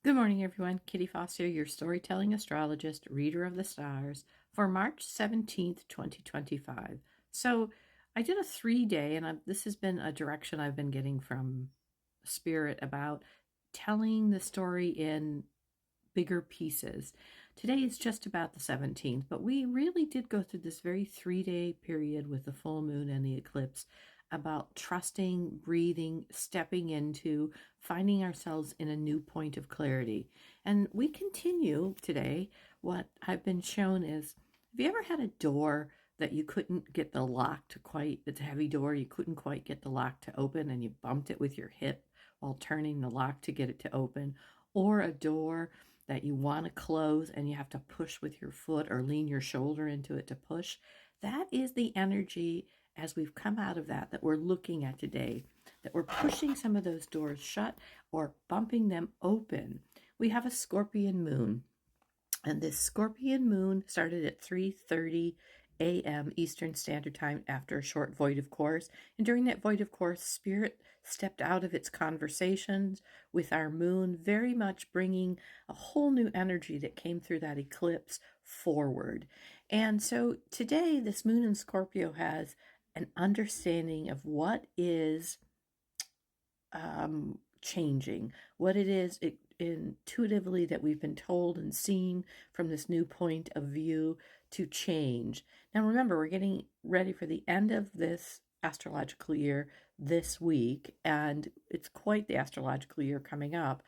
Good morning, everyone. Kitty Foster, your storytelling astrologist, reader of the stars, for March 17th, 2025. So, I did a 3-day, and this has been a direction I've been getting from Spirit about telling the story in bigger pieces. Today is just about the 17th, but we really did go through this very 3-day period with the full moon and the eclipse about trusting, breathing, stepping into, finding ourselves in a new point of clarity. And we continue today. What I've been shown is, have you ever had a door that you couldn't get the lock to quite, it's a heavy door, you couldn't quite get the lock to open and you bumped it with your hip while turning the lock to get it to open? Or a door that you want to close and you have to push with your foot or lean your shoulder into it to push? That is the energy as we've come out of that we're looking at today, that we're pushing some of those doors shut or bumping them open. We have a Scorpion moon, and this Scorpion moon started at 3:30 a.m. Eastern Standard Time after a short voidove course. And during that voidove course, Spirit stepped out of its conversations with our moon, very much bringing a whole new energy that came through that eclipse forward. And so today, this moon in Scorpio has an understanding of what is changing, what it is intuitively that we've been told and seen from this new point of view to change. Now remember, we're getting ready for the end of this astrological year this week, and it's quite the astrological year coming up.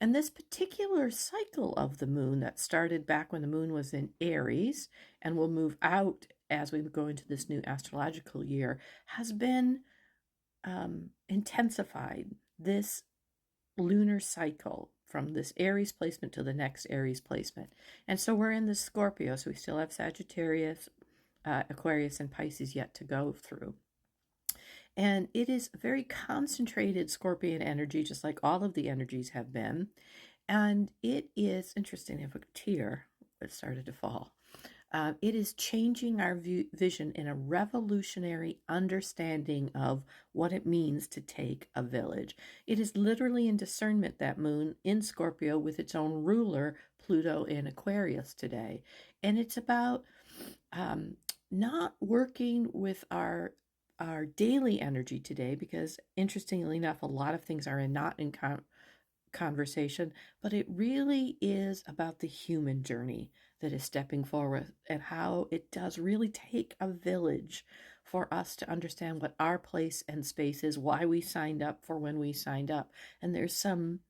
And this particular cycle of the moon that started back when the moon was in Aries and will move out as we go into this new astrological year has been intensified. This lunar cycle from this Aries placement to the next Aries placement. And so we're in the Scorpio, so we still have Sagittarius, Aquarius, and Pisces yet to go through. And it is very concentrated Scorpion energy, just like all of the energies have been. And it is interesting. I have a tear. It started to fall. It is changing our vision in a revolutionary understanding of what it means to take a village. It is literally in discernment, that moon in Scorpio with its own ruler, Pluto in Aquarius today. And it's about not working with our daily energy today, because interestingly enough, a lot of things are not in conversation, but it really is about the human journey that is stepping forward, and how it does really take a village for us to understand what our place and space is, why we signed up for when we signed up. And there's some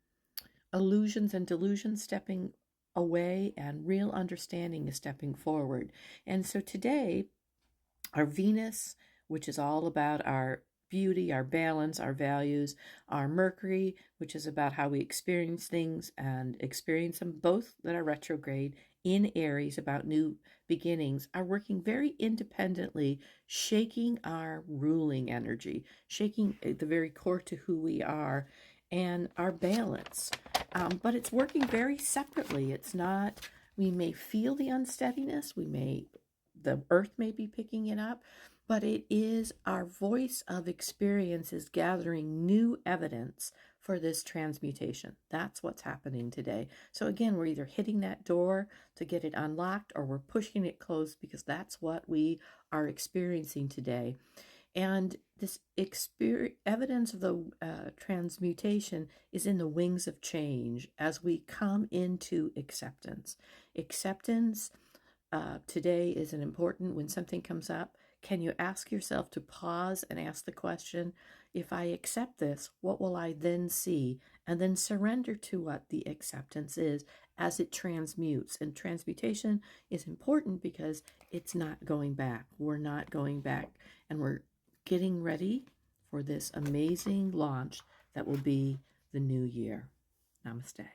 illusions and delusions stepping away, and real understanding is stepping forward. And so today, our Venus, which is all about our beauty, our balance, our values, our Mercury, which is about how we experience things and experience them, both that are retrograde in Aries, about new beginnings, are working very independently, shaking our ruling energy, shaking the very core to who we are and our balance. But it's working very separately. It's not, we may feel the unsteadiness, the earth may be picking it up, but it is our voice of experience is gathering new evidence for this transmutation. That's what's happening today. So again, we're either hitting that door to get it unlocked, or we're pushing it closed, because that's what we are experiencing today. And this evidence of the transmutation is in the wings of change as we come into acceptance. Acceptance today is an important, when something comes up, can you ask yourself to pause and ask the question, if I accept this, what will I then see? And then surrender to what the acceptance is as it transmutes. And transmutation is important because it's not going back. We're not going back, and we're getting ready for this amazing launch that will be the new year. Namaste.